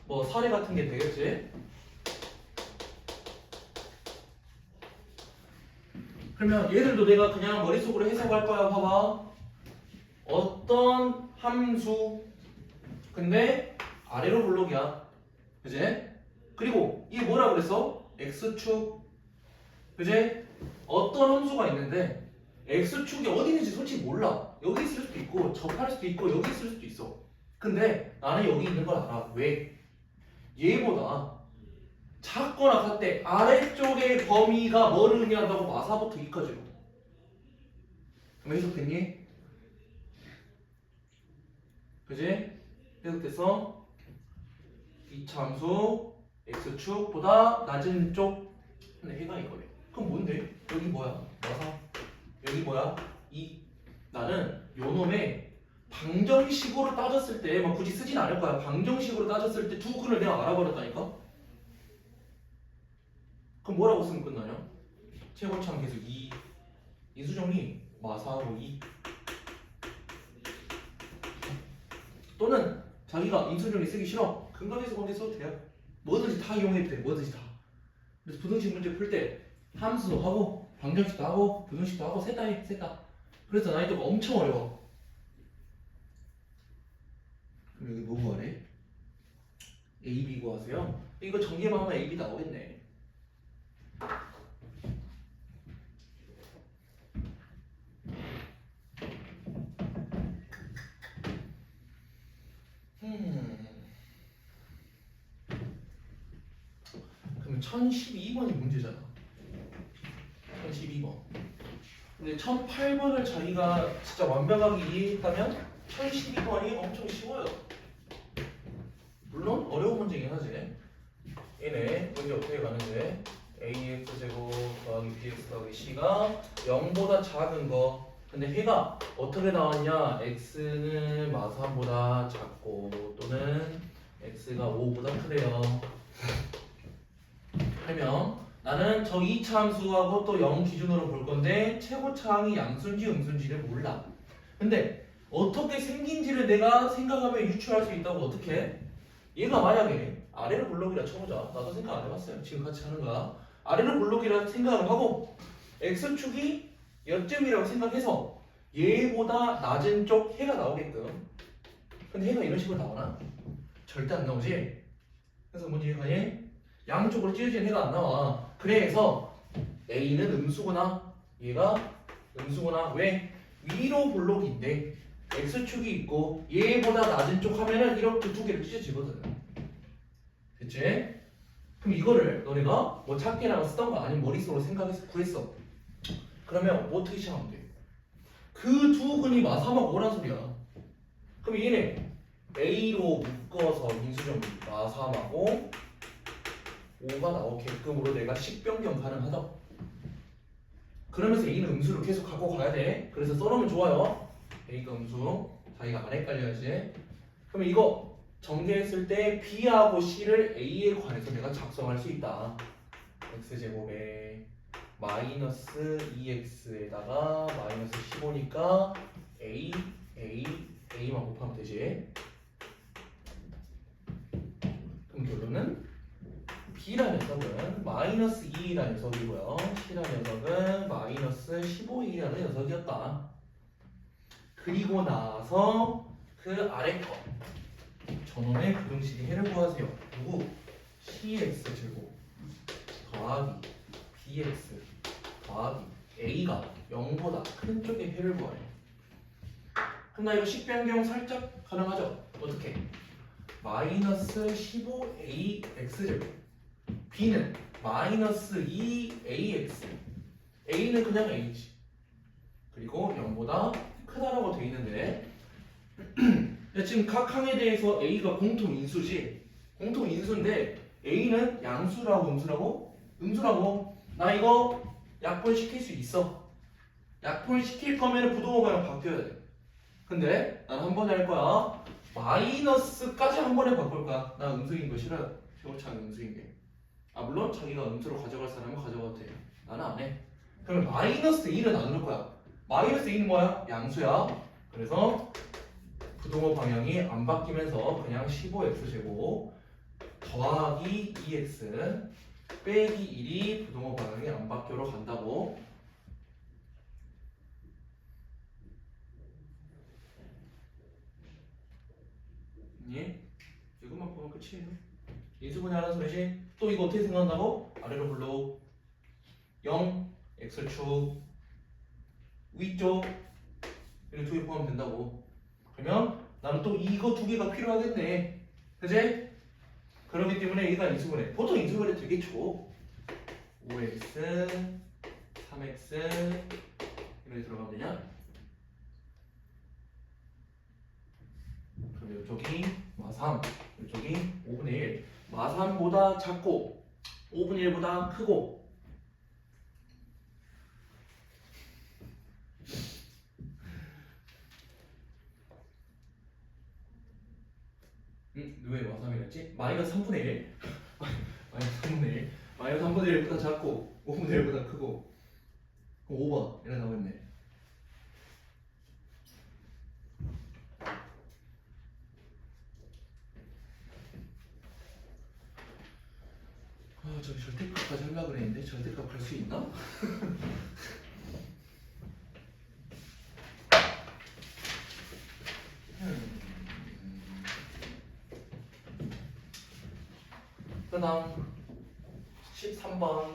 뭐 사례 같은 게 되겠지. 그러면 얘들도 내가 그냥 머릿속으로 해석할 거야. 봐봐. 어떤 함수 근데 아래로 블록이야. 그지? 그리고 이게 뭐라 그랬어? x축. 그지? 어떤 함수가 있는데 x축이 어디 있는지 솔직히 몰라. 여기 있을 수도 있고 접할 수도 있고 여기 있을 수도 있어. 근데 나는 여기 있는 걸 알아. 왜? 얘보다 작거나 같대. 아래쪽의 범위가 뭐를 의미한다고 마사부터 2까지로. 그럼 해석됐니? 그지? 해석됐어? 이차 함수 x축보다 낮은 쪽. 근데 해가 이거래. 그럼 뭔데? 여기 뭐야? 마사. 여기 뭐야? 2. 나는 요 놈의 방정식으로 따졌을 때 막 굳이 쓰진 않을 거야. 방정식으로 따졌을 때 두 근을 내가 알아버렸다니까? 그럼 뭐라고 쓰면 끝나냐? 최고차는 계속 2. 이수정이 마사로 2. 또는 자기가 인수정이 쓰기 싫어. 근각에서 건데 써도 돼요. 뭐든지 다 이용해도 돼. 뭐든지 다. 그래서 부등식 문제 풀 때 함수도 하고 방정식도 하고 부등식도 하고 셋 다 해. 셋 다. 그래서 난이도가 엄청 어려워. 그럼 여기 뭐 구하래? A, B 구하세요. 이거 전개만 하면 A, B 나오겠네. 그러면 1012번이 문제잖아. 1012번. 근데 1008번을 자기가 진짜 완벽하게 이해했다면 1012번이 엄청 쉬워요. 물론 어려운 문제긴 하지. 얘네 문제 어떻게 가는데 ax제곱 더하기 bx 더하기 c가 0보다 작은 거. 근데 해가 어떻게 나왔냐. x는 마3보다 작고 또는 x가 5보다 크대요. 그러면 나는 저 2차 함수하고 또 0 기준으로 볼 건데 최고차항이 양수인지 음수인지를 몰라. 근데 어떻게 생긴지를 내가 생각하면 유추할 수 있다고. 어떻게? 얘가 만약에 아래로 블록이라 쳐보자. 나도 생각 안 해봤어요. 지금 같이 하는 거야. 아래로 블록이라 생각을 하고 x축이 여점이라고 생각해서 얘보다 낮은 쪽 해가 나오게끔. 근데 해가 이런 식으로 나오나? 절대 안 나오지? 그래서 뭔지 이해가니? 양쪽으로 찢어진 해가 안 나와. 그래서 A는 음수구나. 얘가 음수구나. 왜? 위로 블록인데 X축이 있고 얘보다 낮은 쪽 하면은 이렇게 두 개를 찢어지거든. 됐지? 그럼 이거를 너네가 뭐 찾기랑 쓰던 거 아니면 머릿속으로 생각해서 구했어. 그러면 뭐 어떻게 시작하면 돼? 그 두 근이 마삼하고 오란 소리야. 그럼 얘네 A로 묶어서 인수정비 마삼하고 5가 나오게끔으로 내가 식변경 가능하다. 그러면서 A는 음수를 계속 갖고 가야 돼. 그래서 써놓으면 좋아요. A가 음수. 자기가 안 헷갈려야지. 그럼 이거 전개했을 때 B하고 C를 A에 관해서 내가 작성할 수 있다. x제곱에 마이너스 2x에다가 마이너스 15니까 A만 곱하면 되지. 그럼 결론은 B라는 녀석은 마이너스 2라는 녀석이고요. C라는 녀석은 마이너스 15이라는 녀석이었다. 그리고 나서 그 아래 거 전원의 부등식의 해를 구하세요. 누구? CX제곱 더하기 BX 더하기 A가 0보다 큰 쪽의 해를 구하래. 그럼 나 이거 식 변경 살짝 가능하죠? 어떻게? 마이너스 15AX제곱 B는 마이너스 2AX A는 그냥 A지. 그리고 0보다 크다라고 돼 있는데 지금 각 항에 대해서 A가 공통인수지. 공통인수인데 A는 양수라고 음수라고? 음수라고. 나 이거 약분시킬 수 있어. 약분시킬 거면 부동호 방향 바뀌어야 돼. 근데 난 한 번에 할 거야. 마이너스까지 한 번에 바꿀 거야. 나 음수인 거 싫어. 최고창 음수인 게. 물론 자기가 음수로 가져갈 사람은 가져가도 돼. 나는 안 해. 그러면 마이너스 2를 나눌 거야. 마이너스 2는 뭐야? 양수야. 그래서 부동호 방향이 안 바뀌면서 그냥 15x제곱 더하기 2x 빼기 1이 부동호 방향이 안 바뀌어로 간다고. 예? 이것만 보면 끝이에요. 인수분해하는 소리지. 또 이거 어떻게 생각한다고? 아래로 불러 0 x축 위쪽 이렇게 두 개 포함 된다고. 그러면 나는 또 이거 두 개가 필요하겠네. 그지? 그렇기 때문에 얘가 인수분해. 보통 인수분해 되게 줘. 5x 3x 이렇게 들어가면 되냐? 그럼 이쪽이 마3, 이쪽이 5분의 1. 마3보다 작고 5분의 1보다 크고. 왜 마3이랬지? 마이너스 3분의 1. 마이너스 3분의 1. 마이너스 3분의 1보다 작고 5분의 1보다 크고. 그럼 5번 이렇게 나오겠네. 저기 절대값까지 하려고 그랬는데 절대값 갈 수 있나? 그 다음 13번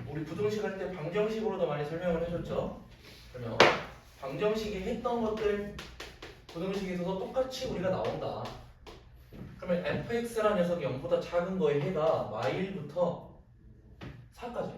우리 부등식 할 때 방정식으로도 많이 설명을 해줬죠. 그러면 방정식이 했던 것들 부등식에 있어서 똑같이 우리가 나온다. 그러면 fx라는 녀석이 0보다 작은 거의 해가 마일부터 4까지.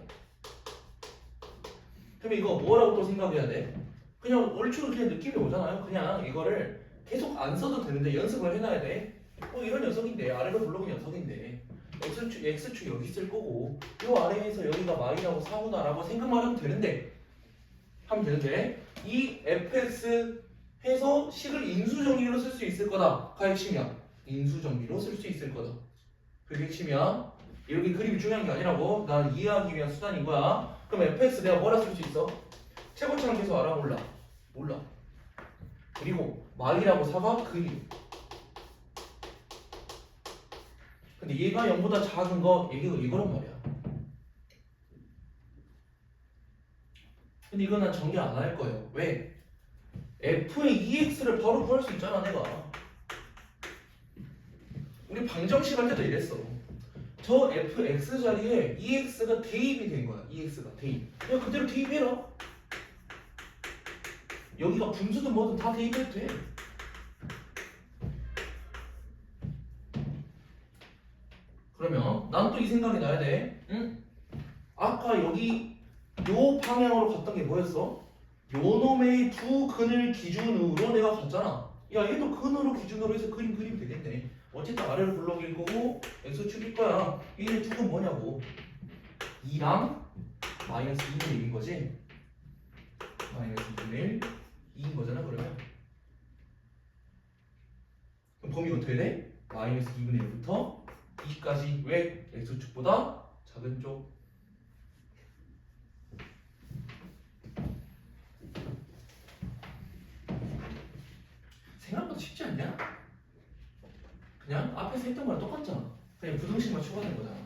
그러면 이거 뭐라고 또 생각해야 돼? 그냥 얼추 그냥 느낌이 오잖아요. 그냥 이거를 계속 안 써도 되는데 연습을 해놔야 돼. 이런 녀석인데 아래로 불러온 녀석인데 x축 여기 있을 거고 요 아래에서 여기가 마이라고 4구나라고 생각만 하면 되는데 이 fx 해서 식을 인수정리로 쓸 수 있을 거다. 가 핵심이야. 인수정리로 쓸 수 있을 거다. 그게 핵심이야. 이렇게 그림이 중요한 게 아니라고. 난 이해하기 위한 수단인 거야. 그럼 fx 내가 뭐라 쓸 수 있어? 최고창 계속 알아? 몰라. 그리고 마이라고 4가 그림. 근데 얘가 0보다 작은 거 얘가 이거란 말이야. 근데 이건 난 전개 안 할 거예요. 왜? f의 2x를 바로 구할 수 있잖아 내가. 우리 방정식 할 때도 이랬어. 저 fx 자리에 2x가 대입이 된 거야. 2x가 대입. 그냥 그대로 대입해라. 여기가 분수든 뭐든 다 대입해도 돼. 그러면 난 또 이 생각이 나야 돼. 응? 아까 여기 요 방향으로 갔던 게 뭐였어? 요 놈의 두 근을 기준으로 내가 갔잖아. 야 얘도 근으로 기준으로 해서 그리면 되겠네. 어쨌든 아래로 굴러길 거고 x축일 거야. 얘네 두 근 뭐냐고. 2랑 마이너스 2분의 1인 거지? 마이너스 2분의 1 2인 거잖아 그러면. 그럼 범위가 어떻게 돼? 마이너스 2분의 1부터 2까지. 왜? x축보다 작은 쪽. 생각보다 쉽지 않냐? 그냥 앞에서 했던 거랑 똑같잖아. 그냥 부등식만 추가된 거잖아.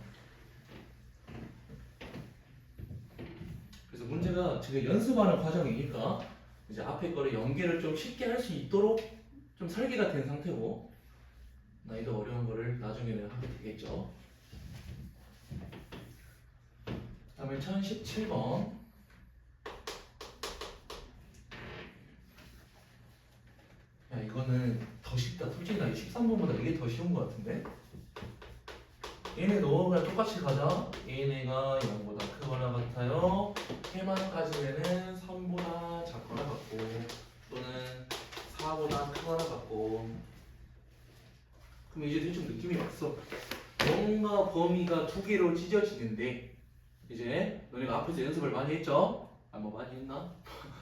그래서 문제가 지금 연습하는 과정이니까 이제 앞에 거를 연계를 좀 쉽게 할 수 있도록 좀 설계가 된 상태고, 나이도 어려운 거를 나중에는 하게 되겠죠. 다음에 1017번. 야, 이거는 더 쉽다. 솔직히 나 13번보다 이게 더 쉬운 것 같은데? 얘네 너 그냥 똑같이 가자. 얘네가 0보다 크거나 같아요. 해만까지는 3보다 작거나 같고, 또는 4보다 크거나 같고. 그럼 이제 대충 느낌이 왔어. 뭔가 범위가 두 개로 찢어지는데, 이제 너네가 앞에서 연습을 많이 했죠? 아, 뭐 많이 했나?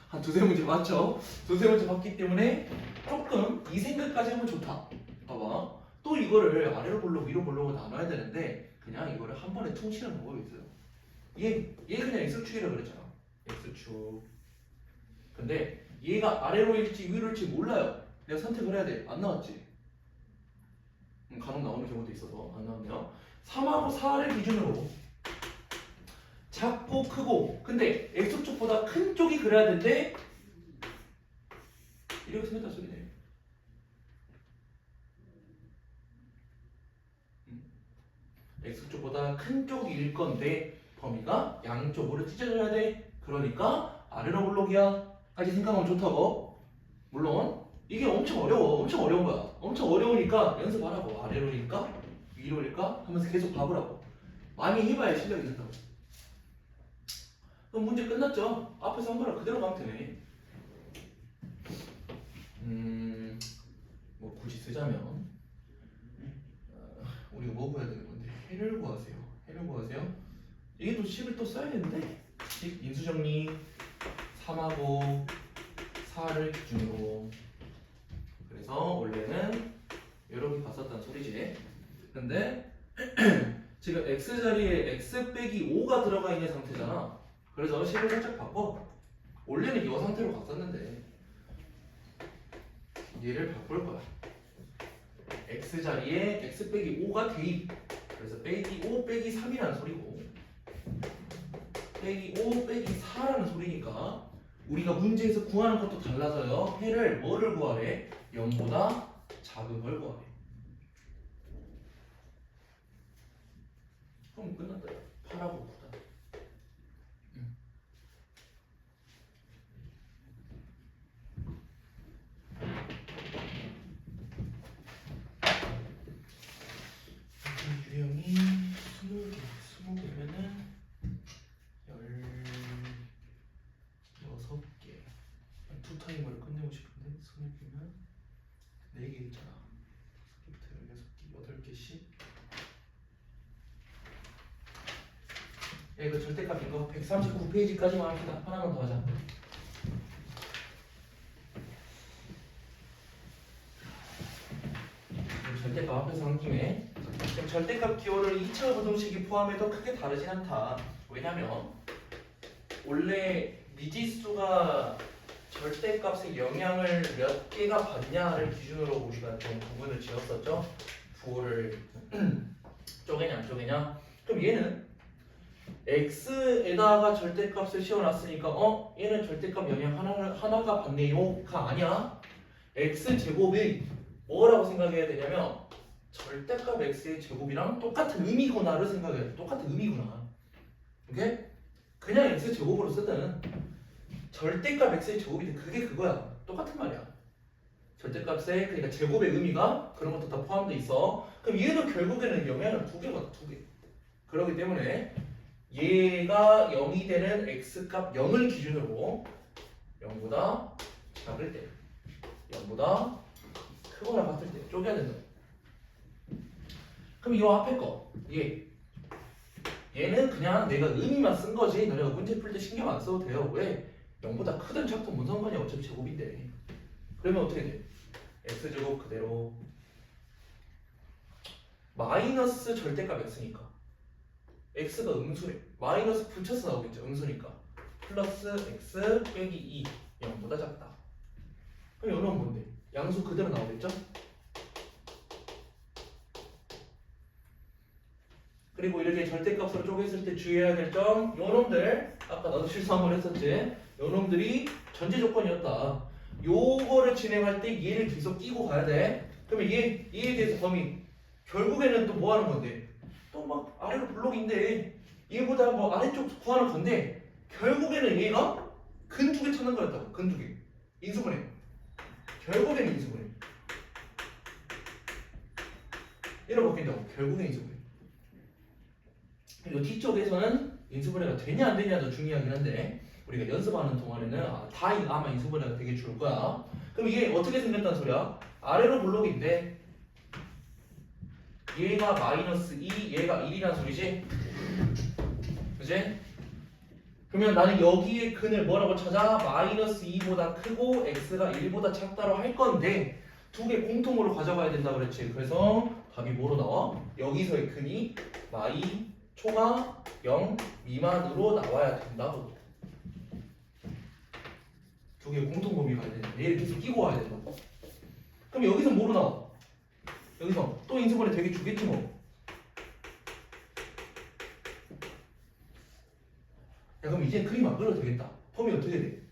한 두세 문제 맞죠? 두세 문제 봤기 때문에 조금 이 생각까지 하면 좋다. 봐봐. 또 이거를 아래로 보려고 위로 보려고 나눠야 되는데 그냥 이거를 한 번에 퉁치는 방법이 있어요. 얘 그냥 x축이라 그랬잖아. x축. 근데 얘가 아래로 일지 위로 일지 몰라요. 내가 선택을 해야 돼. 안 나왔지? 간혹 나오는 경우도 있어서. 안 나왔네요. 3하고 4를 기준으로 작고 크고, 근데 x축보다 큰 쪽이 그래야 되는데 이렇게 생겼다 소리네. x축보다 큰 쪽일 건데 범위가 양쪽으로 찢어져야 돼. 그러니까 아래로 볼록이야 까지 생각하면 좋다고. 물론 이게 엄청 어려워. 엄청 어려운 거야. 엄청 어려우니까 연습하라고. 아래로일까? 위로일까? 하면서 계속 봐보라고. 많이 해봐야 실력이 된다고. 그럼 문제 끝났죠? 앞에서 한 거랑 그대로 가면 되네. 뭐 굳이 쓰자면 우리가 뭐 구해야 되는 건데, 해를 구하세요. 해를 구하세요. 이게 또 10을 또 써야 되는데, 10 인수정리 3하고 4를 기준으로. 그래서 원래는 이렇게 갔었단 소리지. 근데 지금 x자리에 x 빼기 5가 들어가 있는 상태잖아. 그래서 10을 살짝 바꿔. 원래는 이 상태로 갔었는데 얘를 바꿀 거야. x자리에 x 빼기 5가 대입. 그래서 빼기 5 빼기 3이라는 소리고, 빼기 5 빼기 4라는 소리니까 우리가 문제에서 구하는 것도 달라져요. 해를 뭐를 구하래? 0보다 작은 걸 구하래. 그럼 끝났다. 8하고 9다. 유형이 20개, 20개면은 16개. 투 타임으로 끝내고 싶은데 20개면 4개 있잖아. 16개, 8개씩. 야, 이거 절대값인 거 139페이지까지만 합시다. 하나만 더 하자. 절대값 앞에서 한 김에 절대값 기호를 2차 부등식이 포함해도 크게 다르진 않다. 왜냐면 원래 미지수가 절대값의 영향을 몇 개가 받냐를 기준으로 우리가 좀 구분을 지었었죠. 부호를 쪼개냐 안 쪼개냐. 그럼 얘는 x에다가 절대값을 씌워놨으니까 얘는 절대값 영향 하나가 받네요가 아니야. x제곱이 뭐라고 생각해야 되냐면 절대값 x의 제곱이랑 똑같은 의미구나를 생각해야 돼. 똑같은 의미구나. 오케이? 그냥 x제곱으로 쓰든 절대값 x의 제곱이든 그게 그거야. 똑같은 말이야. 절대값의 그러니까 제곱의 의미가 그런 것도 다 포함되어 있어. 그럼 얘도 결국에는 영향을 두 개거든. 두 개. 그렇기 때문에 얘가 0이 되는 x값 0을 기준으로 0보다 작을 때 0보다 크거나 같을 때 쪼개야 된다. 그럼 이 앞에 거 얘 얘는 그냥 내가 의미만 쓴 거지 너네가 문제 풀 때 신경 안 써도 돼요. 왜? 0보다 크든 작든 뭔 상관이야. 어차피 제곱인데. 그러면 어떻게 돼? x제곱 그대로 마이너스 절대값 x니까 x가 음수래. 마이너스 붙여서 나오겠죠. 음수니까 플러스 x 빼기 2 0보다 작다. 그럼 이런 뭔데? 양수 그대로 나오겠죠? 그리고 이렇게 절대값으로 쪼갰을 때 주의해야 될 점 요놈들 아까 나도 실수 한번 했었지. 요놈들이 전제 조건이었다. 요거를 진행할 때 얘를 계속 끼고 가야 돼. 그러면 얘에 대해서 범위 결국에는 또 뭐 하는 건데? 또 막 아래로 블록인데 얘보다 뭐 아래쪽 구하는 건데 결국에는 얘가 근 두 개 찾는 거였다고. 근 두 개. 인수분해. 결국에는 인수분해. 이런 거 바뀐다고. 결국엔 인수분해. 그리고 뒤쪽에서는 인수분해가 되냐 안 되냐도 중요하긴 한데 우리가 연습하는 동안에는 아마 인수분해가 되게 좋을 거야. 그럼 이게 어떻게 생겼다는 소리야? 아래로 블록인데 얘가 마이너스 2, 얘가 1이라는 소리지? 그지? 그러면 나는 여기에 근을 뭐라고 찾아? 마이너스 2보다 크고 x가 1보다 작다로 할 건데 두 개 공통으로 가져가야 된다 그랬지. 그래서 답이 뭐로 나와? 여기서의 근이 마이 초가 0 미만으로 나와야 된다고. 두 개 공통 범위 가야 되는데 얘를 계속 끼고 와야 된다고. 그럼 여기서 뭐로 나와? 여기서 또 인수분해 되게 주겠지 뭐. 야 그럼 이제 그림 안 그려도 되겠다. 범위 어떻게 돼?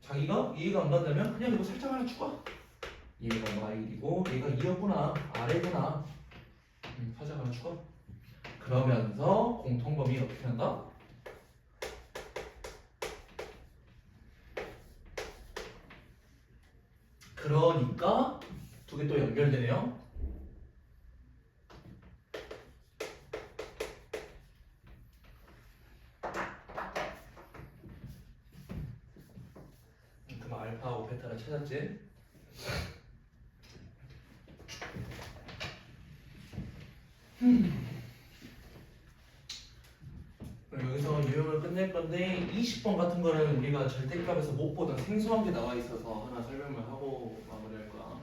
자기가 이해가 안 간다면 그냥 이거 살짝 하나 추가. 얘가 마일이고 얘가 2였구나 아래구나. 살짝 하나 추가. 그러면서 공통범위 어떻게 한다? 그러니까 두 개 또 연결되네요. 그럼 알파하고 베타를 찾았지? 그럼 여기서 유형을 끝낼 건데 20번 같은 거는 우리가 절대값에서 못 보던 생소한 게 나와 있어서 하나 설명을 하고 마무리할 거야.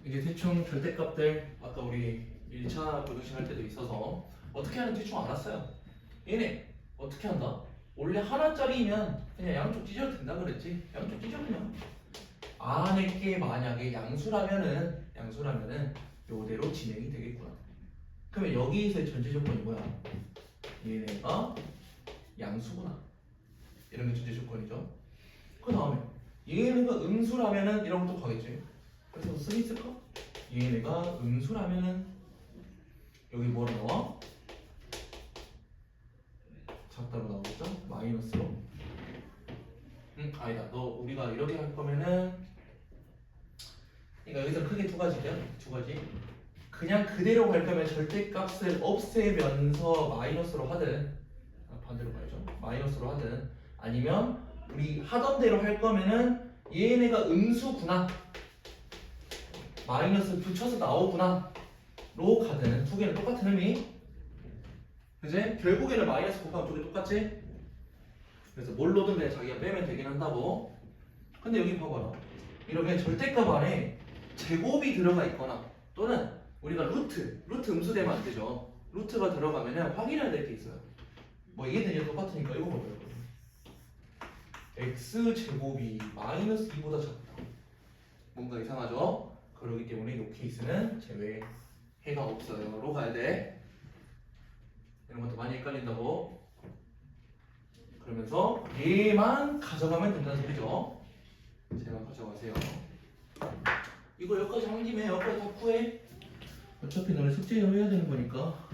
이게 대충 절대값들 아까 우리 1차 고등식 할 때도 있어서 어떻게 하는지 대충 알았어요. 얘네 어떻게 한다? 원래 하나짜리면 그냥 양쪽 찢어도 된다 그랬지. 양쪽 찢어 그냥. 안에 게 만약에 양수라면은 요대로 진행이 되겠구나. 그러면 여기서의 전제 조건이 뭐야? 얘네가 양수구나. 이런 게 전제 조건이죠. 그 다음에 얘네가 음수라면은 이런 것도 가겠지. 그래서 무슨 있을까? 얘네가 음수라면은 여기 뭐로 나와? 작다로 나오겠죠? 마이너스로. 아니다. 너 우리가 이렇게 할 거면은 그러니까 여기서 크게 두 가지죠. 두 가지. 그냥 그대로 갈 거면 절대값을 없애면서 마이너스로 하든 반대로 가야죠. 마이너스로 하든 아니면 우리 하던 대로 할 거면은 얘네가 음수구나. 마이너스 붙여서 나오구나 로 가든 두 개는 똑같은 의미. 그지? 결국에는 마이너스 곱하면 두 개 똑같지? 그래서 뭘로든 그냥 자기가 빼면 되긴 한다고. 근데 여기 봐봐라. 이렇게 절대값 안에 제곱이 들어가 있거나 또는 우리가 루트 음수되면 안 되죠. 루트가 들어가면 확인해야 될 게 있어요. 뭐 얘는 똑같으니까 이거 봐봐요. x제곱이 마이너스 2보다 작다. 뭔가 이상하죠? 그렇기 때문에 이 케이스는 제외해가 없어요. 로 가야 돼. 이런 것도 많이 헷갈린다고. 그러면서 얘만 가져가면 된다는 소리죠. 제가 가져가세요. 이거 여기까지 한 김에 여기까지 다 구해. 어차피 너네 숙제로 해야 되는 거니까.